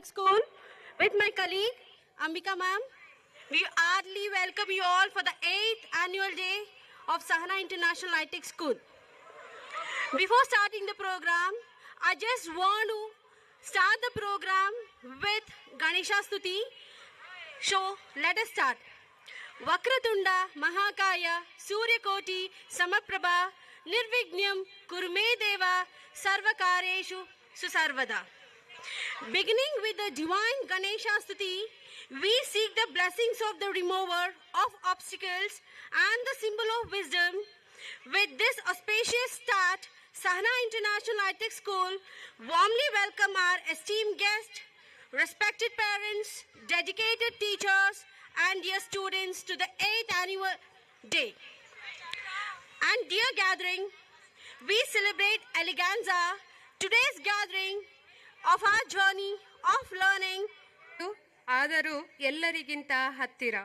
High-Tech School with my colleague Ambika ma'am. We heartily welcome you all for the 8th annual day of Sahana International High-Tech School. Before starting the program, I just want to start the program with Ganesha Stuti. So let us start. Vakratunda Mahakaya Suryakoti Samaprabha Nirvignyam Kurme Deva Sarvakareshu Susarvada. Beginning with the divine Ganesha Stuti, we seek the blessings of the remover of obstacles and the symbol of wisdom. With this auspicious start, Sahana International High-Tech School warmly welcome our esteemed guests, respected parents, dedicated teachers, and dear students to the 8th annual day. And dear gathering, we celebrate eleganza, today's gathering of our journey of learning. ಆದರೂ ಎಲ್ಲರಿಗಿಂತ ಹತ್ತಿರ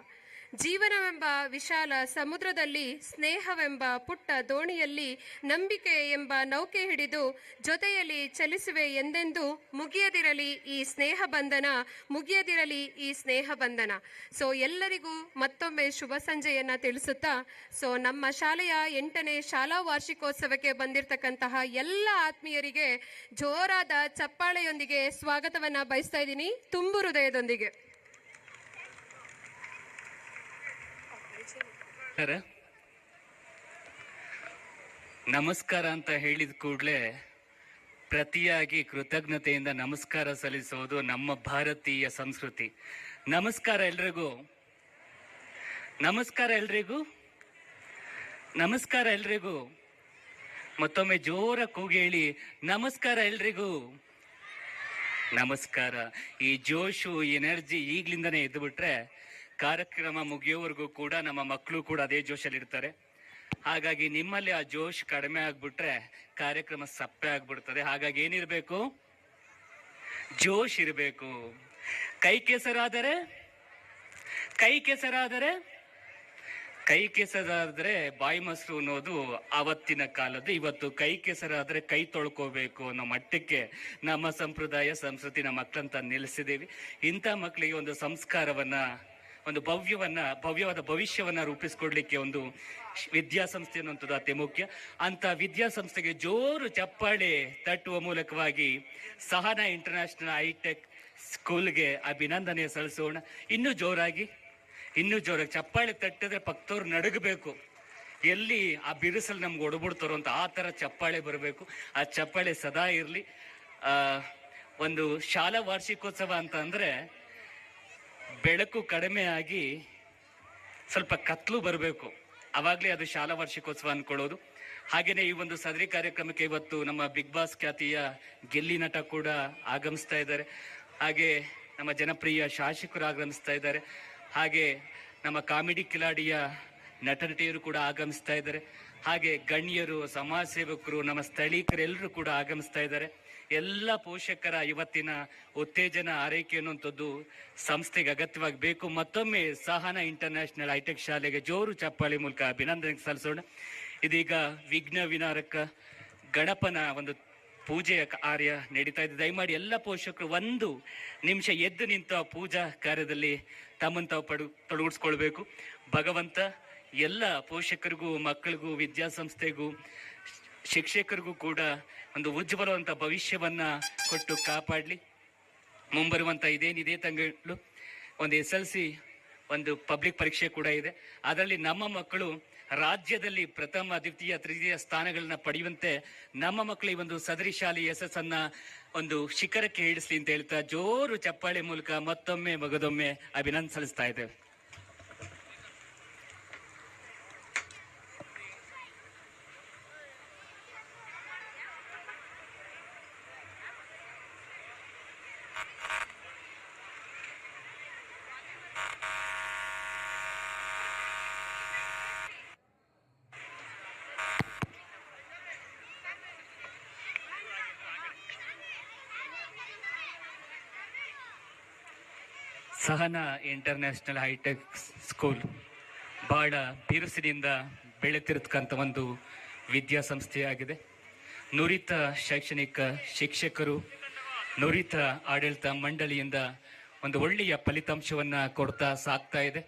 ಜೀವನವೆಂಬ ವಿಶಾಲ ಸಮುದ್ರದಲ್ಲಿ ಸ್ನೇಹವೆಂಬ ಪುಟ್ಟ ದೋಣಿಯಲ್ಲಿ ನಂಬಿಕೆ ಎಂಬ ನೌಕೆ ಹಿಡಿದು ಜೊತೆಯಲ್ಲಿ ಚಲಿಸುವೆ ಎಂದೆಂದು ಮುಗಿಯದಿರಲಿ ಈ ಸ್ನೇಹ ಬಂಧನ, ಮುಗಿಯದಿರಲಿ ಈ ಸ್ನೇಹ ಬಂಧನ. ಸೊ ಎಲ್ಲರಿಗೂ ಮತ್ತೊಮ್ಮೆ ಶುಭ ಸಂಜೆಯನ್ನು ತಿಳಿಸುತ್ತಾ, ಸೊ ನಮ್ಮ ಶಾಲೆಯ 8ನೇ ಶಾಲಾ ವಾರ್ಷಿಕೋತ್ಸವಕ್ಕೆ ಬಂದಿರತಕ್ಕಂತಹ ಎಲ್ಲ ಆತ್ಮೀಯರಿಗೆ ಜೋರಾದ ಚಪ್ಪಾಳೆಯೊಂದಿಗೆ ಸ್ವಾಗತವನ್ನು ಬಯಸ್ತಾ ಇದ್ದೀನಿ, ತುಂಬು ಹೃದಯದೊಂದಿಗೆ. ನಮಸ್ಕಾರ ಅಂತ ಹೇಳಿದ ಕೂಡಲೇ ಪ್ರತಿಯಾಗಿ ಕೃತಜ್ಞತೆಯಿಂದ ನಮಸ್ಕಾರ ಸಲ್ಲಿಸೋದು ನಮ್ಮ ಭಾರತೀಯ ಸಂಸ್ಕೃತಿ. ನಮಸ್ಕಾರ ಎಲ್ರಿಗೂ, ನಮಸ್ಕಾರ ಎಲ್ರಿಗೂ, ನಮಸ್ಕಾರ ಎಲ್ರಿಗೂ. ಮತ್ತೊಮ್ಮೆ ಜೋರ ಕೂಗೇಳಿ ನಮಸ್ಕಾರ ಎಲ್ರಿಗೂ. ನಮಸ್ಕಾರ. ಈ ಜೋಶು ಎನರ್ಜಿ ಈಗ್ಲಿಂದನೇ ಎದ್ದು ಬಿಟ್ರೆ ಕಾರ್ಯಕ್ರಮ ಮುಗಿಯೋವರೆಗೂ ಕೂಡ ನಮ್ಮ ಮಕ್ಕಳು ಕೂಡ ಅದೇ ಜೋಶಲ್ಲಿ ಇರ್ತಾರೆ. ಹಾಗಾಗಿ ನಿಮ್ಮಲ್ಲಿ ಆ ಜೋಶ್ ಕಡಿಮೆ ಆಗ್ಬಿಟ್ರೆ ಕಾರ್ಯಕ್ರಮ ಸಪ್ಪೆ ಆಗ್ಬಿಡ್ತದೆ. ಹಾಗಾಗಿ ಏನಿರ್ಬೇಕು? ಜೋಶ್ ಇರಬೇಕು. ಕೈ ಕೆಸರಾದರೆ ಕೈ ಕೆಸರಾದ್ರೆ ಬಾಯಿ ಮೊಸರು ಅನ್ನೋದು ಆವತ್ತಿನ ಕಾಲದ್ದು. ಇವತ್ತು ಕೈ ಕೆಸರಾದ್ರೆ ಕೈ ತೊಳ್ಕೋಬೇಕು ಅನ್ನೋ ಮಟ್ಟಕ್ಕೆ ನಮ್ಮ ಸಂಪ್ರದಾಯ ಸಂಸ್ಕೃತಿ ನಮ್ಮ ಮಕ್ಕಳಂತ ನಿಲ್ಲಿಸಿದ್ದೀವಿ. ಇಂಥ ಮಕ್ಕಳಿಗೆ ಒಂದು ಸಂಸ್ಕಾರವನ್ನ, ಒಂದು ಭವ್ಯವಾದ ಭವಿಷ್ಯವನ್ನ ರೂಪಿಸ್ಕೊಡ್ಲಿಕ್ಕೆ ಒಂದು ವಿದ್ಯಾಸಂಸ್ಥೆ ಅನ್ನುವಂಥದ್ದು ಅತಿ ಮುಖ್ಯ. ಅಂತ ವಿದ್ಯಾಸಂಸ್ಥೆಗೆ ಜೋರು ಚಪ್ಪಾಳೆ ತಟ್ಟುವ ಮೂಲಕವಾಗಿ ಸಹನಾ ಇಂಟರ್ನ್ಯಾಷನಲ್ ಹೈಟೆಕ್ ಸ್ಕೂಲ್ಗೆ ಅಭಿನಂದನೆ ಸಲ್ಲಿಸೋಣ. ಇನ್ನೂ ಜೋರಾಗಿ ಚಪ್ಪಾಳೆ ತಟ್ಟಿದ್ರೆ ಪಕ್ಕದವ್ರು ನಡಗಬೇಕು. ಎಲ್ಲಿ ಆ ಬಿರುಸಲ್ಲಿ ನಮ್ಗೆ ಒಡಬಿಡ್ತಾರೋ ಅಂತ ಆ ಥರ ಚಪ್ಪಾಳೆ ಬರಬೇಕು. ಆ ಚಪ್ಪಾಳೆ ಸದಾ ಇರಲಿ. ಒಂದು ಶಾಲಾ ವಾರ್ಷಿಕೋತ್ಸವ ಅಂತ ಅಂದ್ರೆ ಬೆಳಕು ಕಡಿಮೆ ಆಗಿ ಸ್ವಲ್ಪ ಕತ್ಲು ಬರಬೇಕು, ಅವಾಗಲೇ ಅದು ಶಾಲಾ ವಾರ್ಷಿಕೋತ್ಸವ ಅನ್ಕೊಳ್ಳೋದು. ಹಾಗೇನೆ ಈ ಒಂದು ಸದರಿ ಕಾರ್ಯಕ್ರಮಕ್ಕೆ ಇವತ್ತು ನಮ್ಮ ಬಿಗ್ ಬಾಸ್ ಖ್ಯಾತಿಯ ಗೆಲ್ಲಿ ನಟ ಕೂಡ ಆಗಮಿಸ್ತಾ ಇದ್ದಾರೆ. ಹಾಗೆ ನಮ್ಮ ಜನಪ್ರಿಯ ಶಾಸಕರು ಆಗಮಿಸ್ತಾ ಇದ್ದಾರೆ. ಹಾಗೆ ನಮ್ಮ ಕಾಮಿಡಿ ಕಿಲಾಡಿಯ ನಟ ನಟಿಯರು ಕೂಡ ಆಗಮಿಸ್ತಾ ಇದ್ದಾರೆ. ಹಾಗೆ ಗಣ್ಯರು, ಸಮಾಜ ಸೇವಕರು, ನಮ್ಮ ಸ್ಥಳೀಕರೆಲ್ಲರೂ ಕೂಡ ಆಗಮಿಸ್ತಾ ಇದ್ದಾರೆ. ಎಲ್ಲ ಪೋಷಕರ ಇವತ್ತಿನ ಉತ್ತೇಜನ, ಆರೈಕೆ ಅನ್ನುವಂಥದ್ದು ಸಂಸ್ಥೆಗೆ ಅಗತ್ಯವಾಗಿ ಬೇಕು. ಮತ್ತೊಮ್ಮೆ ಸಹನಾ ಇಂಟರ್ನ್ಯಾಷನಲ್ ಹೈಟೆಕ್ ಶಾಲೆಗೆ ಜೋರು ಚಪ್ಪಾಳೆ ಮೂಲಕ ಅಭಿನಂದನೆ ಸಲ್ಲಿಸೋಣ. ಇದೀಗ ವಿಘ್ನ ವಿನಾರಕ ಗಣಪನ ಒಂದು ಪೂಜೆಯ ಕಾರ್ಯ ನಡೀತಾ ಇದೆ. ದಯಮಾಡಿ ಎಲ್ಲ ಪೋಷಕರು 1 ನಿಮಿಷ ಎದ್ದು ನಿಂತ ಪೂಜಾ ಕಾರ್ಯದಲ್ಲಿ ತಮ್ಮನ್ನು ತಾವು ತೊಡಗಿಸ್ಕೊಳ್ಬೇಕು. ಭಗವಂತ ಎಲ್ಲ ಪೋಷಕರಿಗೂ, ಮಕ್ಕಳಿಗೂ, ವಿದ್ಯಾಸಂಸ್ಥೆಗೂ, ಶಿಕ್ಷಕರಿಗೂ ಕೂಡ ಒಂದು ಉಜ್ವಲವಂತ ಭವಿಷ್ಯವನ್ನ ಕೊಟ್ಟು ಕಾಪಾಡಲಿ. ಮುಂಬರುವಂತ ಇದೇ ತಿಂಗಳು ಒಂದು SLC ಒಂದು ಪಬ್ಲಿಕ್ ಪರೀಕ್ಷೆ ಕೂಡ ಇದೆ. ಅದರಲ್ಲಿ ನಮ್ಮ ಮಕ್ಕಳು ರಾಜ್ಯದಲ್ಲಿ ಪ್ರಥಮ, ದ್ವಿತೀಯ, ತೃತೀಯ ಸ್ಥಾನಗಳನ್ನ ಪಡೆಯುವಂತೆ ನಮ್ಮ ಮಕ್ಕಳು ಈ ಒಂದು ಸದರಿ ಶಾಲೆ ಯಶಸ್ಸನ್ನ ಒಂದು ಶಿಖರಕ್ಕೆ ಇಳಿಸ್ಲಿ ಅಂತ ಹೇಳ್ತಾ ಜೋರು ಚಪ್ಪಾಳೆ ಮೂಲಕ ಮತ್ತೊಮ್ಮೆ ಮಗದೊಮ್ಮೆ ಅಭಿನಂದನೆ ಸಲ್ಲಿಸ್ತಾ ಇದ್ದೇವೆ. ಸಹನಾ ಇಂಟರ್ನ್ಯಾಷನಲ್ ಹೈಟೆಕ್ ಸ್ಕೂಲ್ ಬಹಳ ಬಿರುಸಿನಿಂದ ಬೆಳೆತಿರ್ತಕ್ಕಂಥ ಒಂದು ವಿದ್ಯಾಸಂಸ್ಥೆಯಾಗಿದೆ. ನುರಿತ ಶೈಕ್ಷಣಿಕ ಶಿಕ್ಷಕರು, ನುರಿತ ಆಡಳಿತ ಮಂಡಳಿಯಿಂದ ಒಂದು ಒಳ್ಳೆಯ ಫಲಿತಾಂಶವನ್ನ ಕೊಡ್ತಾ ಸಾಕ್ತಾ ಇದೆ.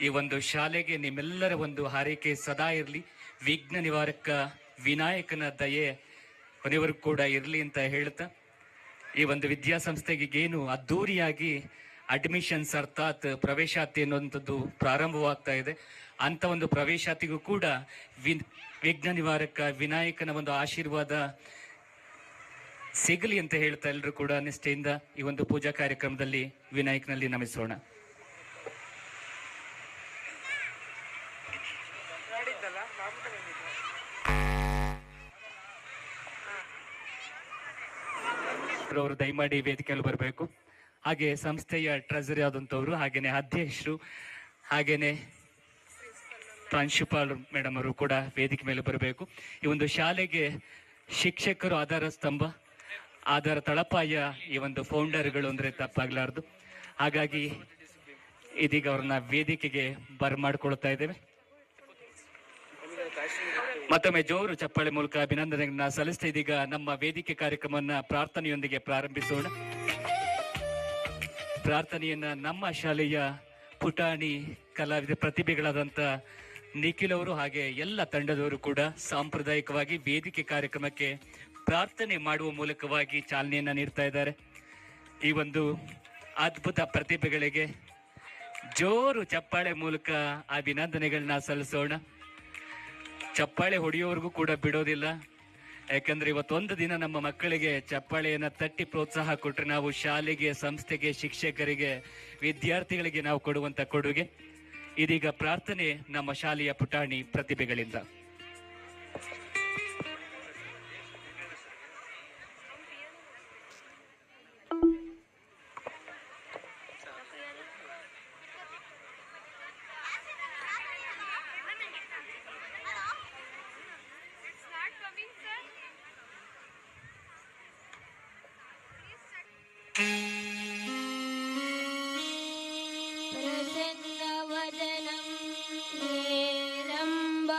ಈ ಒಂದು ಶಾಲೆಗೆ ನಿಮ್ಮೆಲ್ಲರ ಒಂದು ಹಾರೈಕೆ ಸದಾ ಇರಲಿ. ವಿಘ್ನ ನಿವಾರಕ ವಿನಾಯಕನ ದಯೆ ಕೊನೆವರೆಗೂ ಕೂಡ ಇರಲಿ ಅಂತ ಹೇಳ್ತಾ, ಈ ಒಂದು ವಿದ್ಯಾಸಂಸ್ಥೆಗೆ ಏನು ಅದ್ದೂರಿಯಾಗಿ ಅಡ್ಮಿಷನ್ಸ್ ಅರ್ಥಾತ್ ಪ್ರವೇಶಾತಿ ಅನ್ನುವಂಥದ್ದು ಪ್ರಾರಂಭವಾಗ್ತಾ ಇದೆ. ಅಂತ ಒಂದು ಪ್ರವೇಶಾತಿಗೂ ಕೂಡ ವಿಘ್ನ ನಿವಾರಕ ವಿನಾಯಕನ ಒಂದು ಆಶೀರ್ವಾದ ಸಿಗಲಿ ಅಂತ ಹೇಳ್ತಾ ಎಲ್ಲರೂ ಕೂಡ ನಿಷ್ಠೆಯಿಂದ ಈ ಒಂದು ಪೂಜಾ ಕಾರ್ಯಕ್ರಮದಲ್ಲಿ ವಿನಾಯಕನಲ್ಲಿ ನಮಿಸೋಣ. ಅವರು ದಯಮಾಡಿ ವೇದಿಕೆಯಲ್ಲಿ ಬರಬೇಕು. ಹಾಗೆ ಸಂಸ್ಥೆಯ ಟ್ರೆಸರಿ ಆದಂಥವ್ರು, ಹಾಗೇನೆ ಅಧ್ಯಕ್ಷರು, ಹಾಗೇನೆ ಪ್ರಾಂಶುಪಾಲ್ ಮೇಡಮ್ ಅವರು ಕೂಡ ವೇದಿಕೆ ಮೇಲೆ ಬರಬೇಕು. ಈ ಒಂದು ಶಾಲೆಗೆ ಶಿಕ್ಷಕರು ಆಧಾರ ಸ್ತಂಭ, ಆಧಾರ ತಳಪಾಯ ಈ ಒಂದು ಫೌಂಡರ್ಗಳು ಅಂದ್ರೆ ತಪ್ಪಾಗ್ಲಾರ್ದು. ಹಾಗಾಗಿ ಇದೀಗ ಅವ್ರನ್ನ ವೇದಿಕೆಗೆ ಬರಮಾಡ್ಕೊಳ್ತಾ ಇದ್ದೇವೆ. ಮತ್ತೊಮ್ಮೆ ಜೋರು ಚಪ್ಪಾಳೆ ಮೂಲಕ ಅಭಿನಂದನೆಗಳನ್ನ ಸಲ್ಲಿಸ್ತಾ ಇದೀಗ ನಮ್ಮ ವೇದಿಕೆ ಕಾರ್ಯಕ್ರಮವನ್ನ ಪ್ರಾರ್ಥನೆಯೊಂದಿಗೆ ಪ್ರಾರಂಭಿಸೋಣ. ಪ್ರಾರ್ಥನೆಯನ್ನ ನಮ್ಮ ಶಾಲೆಯ ಪುಟಾಣಿ ಕಲಾವಿದ ಪ್ರತಿಭೆಗಳಾದಂತ ನಿಖಿಲ್ ಅವರು ಹಾಗೆ ಎಲ್ಲ ತಂಡದವರು ಕೂಡ ಸಾಂಪ್ರದಾಯಿಕವಾಗಿ ವೇದಿಕೆ ಕಾರ್ಯಕ್ರಮಕ್ಕೆ ಪ್ರಾರ್ಥನೆ ಮಾಡುವ ಮೂಲಕವಾಗಿ ಚಾಲನೆಯನ್ನ ನೀಡ್ತಾ ಇದ್ದಾರೆ. ಈ ಒಂದು ಅದ್ಭುತ ಪ್ರತಿಭೆಗಳಿಗೆ ಜೋರು ಚಪ್ಪಾಳೆ ಮೂಲಕ ಅಭಿನಂದನೆಗಳನ್ನ ಸಲ್ಲಿಸೋಣ. ಚಪ್ಪಾಳೆ ಹೊಡೆಯೋವರೆಗೂ ಕೂಡ ಬಿಡೋದಿಲ್ಲ. ಯಾಕಂದ್ರೆ ಇವತ್ತೊಂದು ದಿನ ನಮ್ಮ ಮಕ್ಕಳಿಗೆ ಚಪ್ಪಾಳೆಯನ್ನ ತಟ್ಟಿ ಪ್ರೋತ್ಸಾಹ ಕೊಟ್ರೆ ನಾವು ಶಾಲೆಗೆ, ಸಂಸ್ಥೆಗೆ, ಶಿಕ್ಷಕರಿಗೆ, ವಿದ್ಯಾರ್ಥಿಗಳಿಗೆ ನಾವು ಕೊಡುವಂತ ಕೊಡುಗೆ. ಇದೀಗ ಪ್ರಾರ್ಥನೆ ನಮ್ಮ ಶಾಲೆಯ ಪುಟಾಣಿ ಪ್ರತಿಭೆಗಳಿಂದ. प्रसन्नवदनं हेरम्ब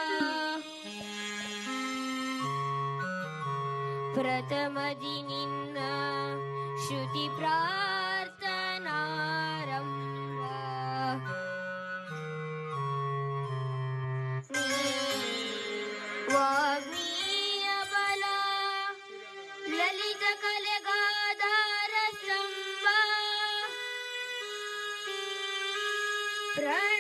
प्रथमदिनिन्न श्रुति प्रार्थनारम्भ वाग्मीय बल ललित कलेगाधार स्तंभ प्रण